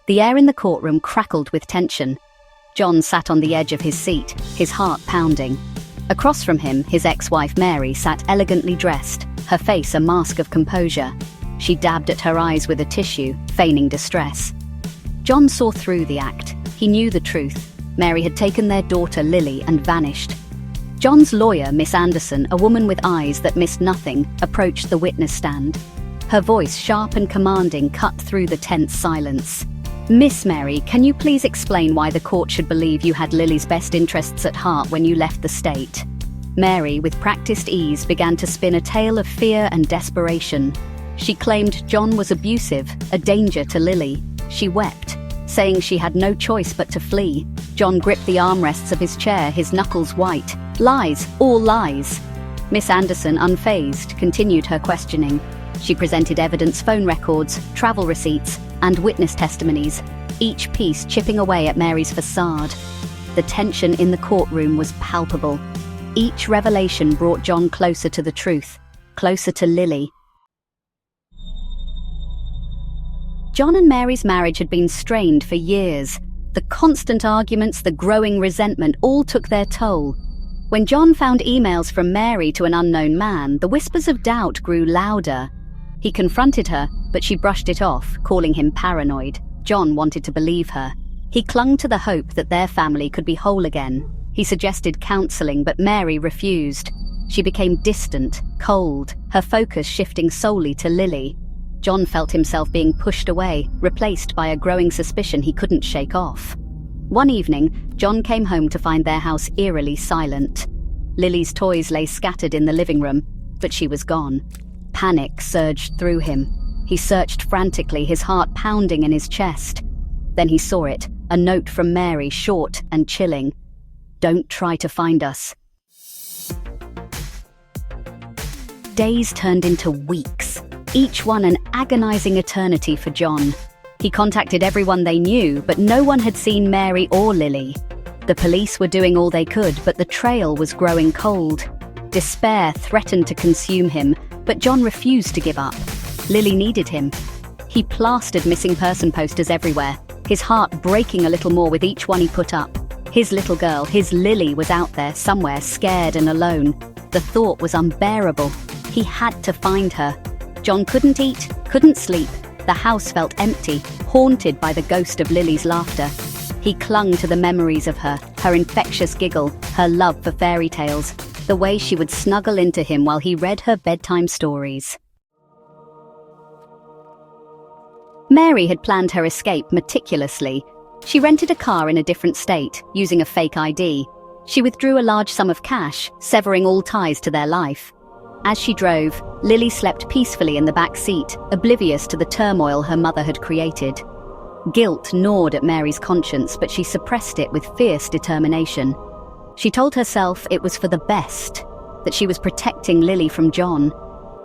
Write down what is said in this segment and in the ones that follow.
The air in the courtroom crackled with tension. John sat on the edge of his seat, his heart pounding. Across from him, his ex-wife Mary sat elegantly dressed, her face a mask of composure. She dabbed at her eyes with a tissue, feigning distress. John saw through the act. He knew the truth. Mary had taken their daughter Lily and vanished. John's lawyer, Miss Anderson, a woman with eyes that missed nothing, approached the witness stand. Her voice, sharp and commanding, cut through the tense silence. "Miss Mary, can you please explain why the court should believe you had Lily's best interests at heart when you left the state?" Mary, with practiced ease, began to spin a tale of fear and desperation. She claimed John was abusive, a danger to Lily. She wept, saying she had no choice but to flee. John gripped the armrests of his chair, his knuckles white. Lies, all lies. Miss Anderson, unfazed, continued her questioning. She presented evidence, phone records, travel receipts, and witness testimonies, each piece chipping away at Mary's facade. The tension in the courtroom was palpable. Each revelation brought John closer to the truth, closer to Lily. John and Mary's marriage had been strained for years. The constant arguments, the growing resentment, all took their toll. When John found emails from Mary to an unknown man, the whispers of doubt grew louder. He confronted her, but she brushed it off, calling him paranoid. John wanted to believe her. He clung to the hope that their family could be whole again. He suggested counseling, but Mary refused. She became distant, cold, her focus shifting solely to Lily. John felt himself being pushed away, replaced by a growing suspicion he couldn't shake off. One evening, John came home to find their house eerily silent. Lily's toys lay scattered in the living room, but she was gone. Panic surged through him. He searched frantically, his heart pounding in his chest. Then he saw it, a note from Mary, short and chilling. "Don't try to find us." Days turned into weeks, each one an agonizing eternity for John. He contacted everyone they knew, but no one had seen Mary or Lily. The police were doing all they could, but the trail was growing cold. Despair threatened to consume him, but John refused to give up. Lily needed him. He plastered missing person posters everywhere, his heart breaking a little more with each one he put up. His little girl, his Lily, was out there somewhere, scared and alone. The thought was unbearable. He had to find her. John couldn't eat, couldn't sleep. The house felt empty, haunted by the ghost of Lily's laughter. He clung to the memories of her, her infectious giggle, her love for fairy tales, the way she would snuggle into him while he read her bedtime stories. Mary had planned her escape meticulously. She rented a car in a different state, using a fake ID. She withdrew a large sum of cash, severing all ties to their life. As she drove, Lily slept peacefully in the back seat, oblivious to the turmoil her mother had created. Guilt gnawed at Mary's conscience, but she suppressed it with fierce determination. She told herself it was for the best, that she was protecting Lily from John.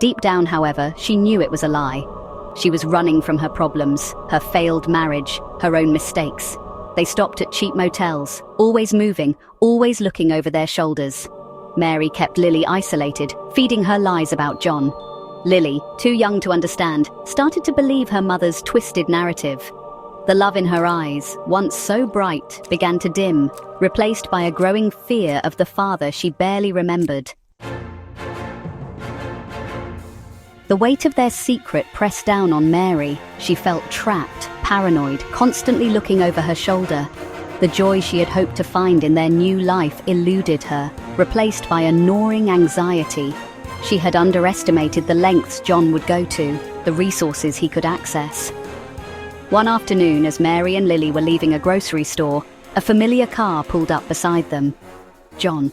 Deep down, however, she knew it was a lie. She was running from her problems, her failed marriage, her own mistakes. They stopped at cheap motels, always moving, always looking over their shoulders. Mary kept Lily isolated, feeding her lies about John. Lily, too young to understand, started to believe her mother's twisted narrative. The love in her eyes, once so bright, began to dim, replaced by a growing fear of the father she barely remembered. The weight of their secret pressed down on Mary. She felt trapped, paranoid, constantly looking over her shoulder. The joy she had hoped to find in their new life eluded her, replaced by a gnawing anxiety. She had underestimated the lengths John would go to, the resources he could access. One afternoon, as Mary and Lily were leaving a grocery store, a familiar car pulled up beside them. John.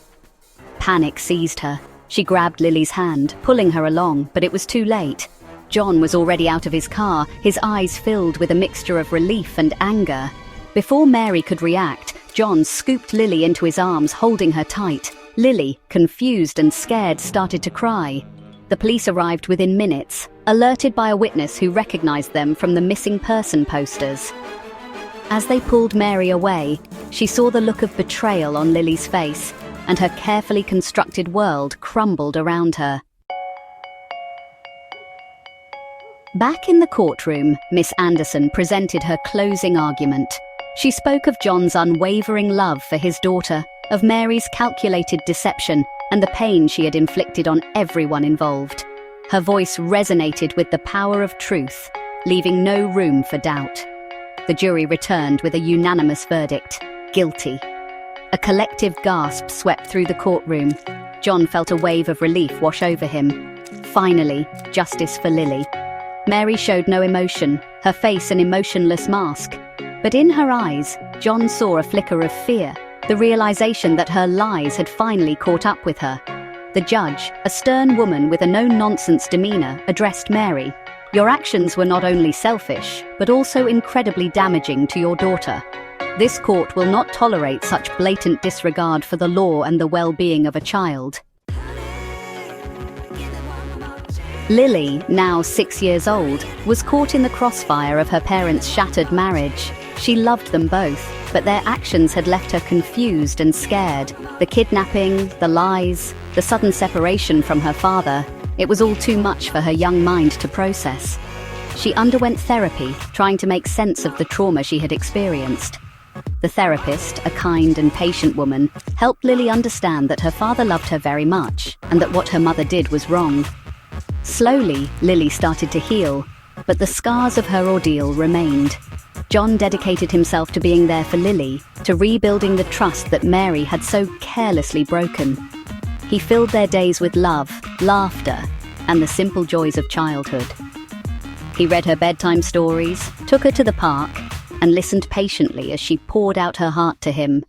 Panic seized her. She grabbed Lily's hand, pulling her along, but it was too late. John was already out of his car, his eyes filled with a mixture of relief and anger. Before Mary could react, John scooped Lily into his arms, holding her tight. Lily, confused and scared, started to cry. The police arrived within minutes, alerted by a witness who recognized them from the missing person posters. As they pulled Mary away, she saw the look of betrayal on Lily's face, and her carefully constructed world crumbled around her. Back in the courtroom, Miss Anderson presented her closing argument. She spoke of John's unwavering love for his daughter, of Mary's calculated deception, and the pain she had inflicted on everyone involved. Her voice resonated with the power of truth, leaving no room for doubt. The jury returned with a unanimous verdict: guilty. A collective gasp swept through the courtroom. John felt a wave of relief wash over him. Finally, justice for Lily. Mary showed no emotion, her face an emotionless mask. But in her eyes, John saw a flicker of fear, the realization that her lies had finally caught up with her. The judge, a stern woman with a no-nonsense demeanor, addressed Mary. "Your actions were not only selfish, but also incredibly damaging to your daughter. This court will not tolerate such blatant disregard for the law and the well-being of a child." Lily, now 6 years old, was caught in the crossfire of her parents' shattered marriage. She loved them both, but their actions had left her confused and scared. The kidnapping, the lies, the sudden separation from her father, it was all too much for her young mind to process. She underwent therapy, trying to make sense of the trauma she had experienced. The therapist, a kind and patient woman, helped Lily understand that her father loved her very much, and that what her mother did was wrong. Slowly, Lily started to heal, but the scars of her ordeal remained. John dedicated himself to being there for Lily, to rebuilding the trust that Mary had so carelessly broken. He filled their days with love, laughter, and the simple joys of childhood. He read her bedtime stories, took her to the park, and listened patiently as she poured out her heart to him.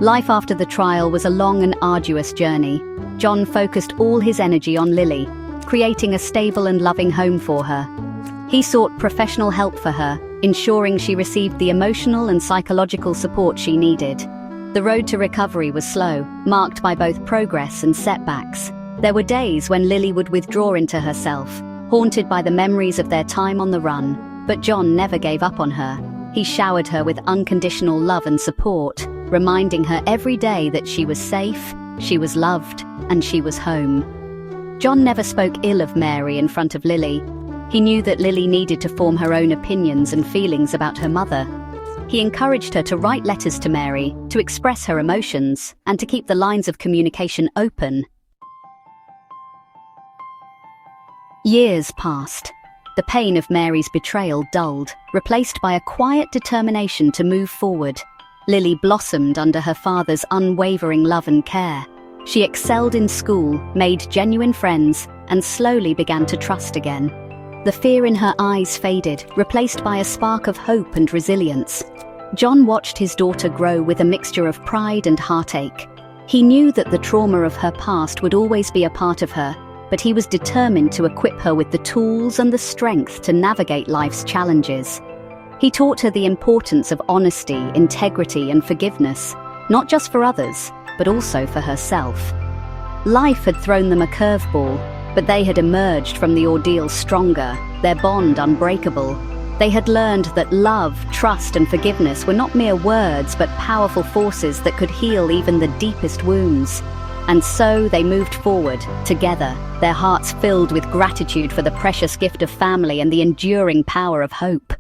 Life after the trial was a long and arduous journey. John focused all his energy on Lily, creating a stable and loving home for her. He sought professional help for her, ensuring she received the emotional and psychological support she needed. The road to recovery was slow, marked by both progress and setbacks. There were days when Lily would withdraw into herself, haunted by the memories of their time on the run, but John never gave up on her. He showered her with unconditional love and support, reminding her every day that she was safe, she was loved, and she was home. John never spoke ill of Mary in front of Lily. He knew that Lily needed to form her own opinions and feelings about her mother. He encouraged her to write letters to Mary, to express her emotions, and to keep the lines of communication open. Years passed. The pain of Mary's betrayal dulled, replaced by a quiet determination to move forward. Lily blossomed under her father's unwavering love and care. She excelled in school, made genuine friends, and slowly began to trust again. The fear in her eyes faded, replaced by a spark of hope and resilience. John watched his daughter grow with a mixture of pride and heartache. He knew that the trauma of her past would always be a part of her, but he was determined to equip her with the tools and the strength to navigate life's challenges. He taught her the importance of honesty, integrity, and forgiveness, not just for others, but also for herself. Life had thrown them a curveball, but they had emerged from the ordeal stronger, their bond unbreakable. They had learned that love, trust, and forgiveness were not mere words, but powerful forces that could heal even the deepest wounds. And so they moved forward, together, their hearts filled with gratitude for the precious gift of family and the enduring power of hope.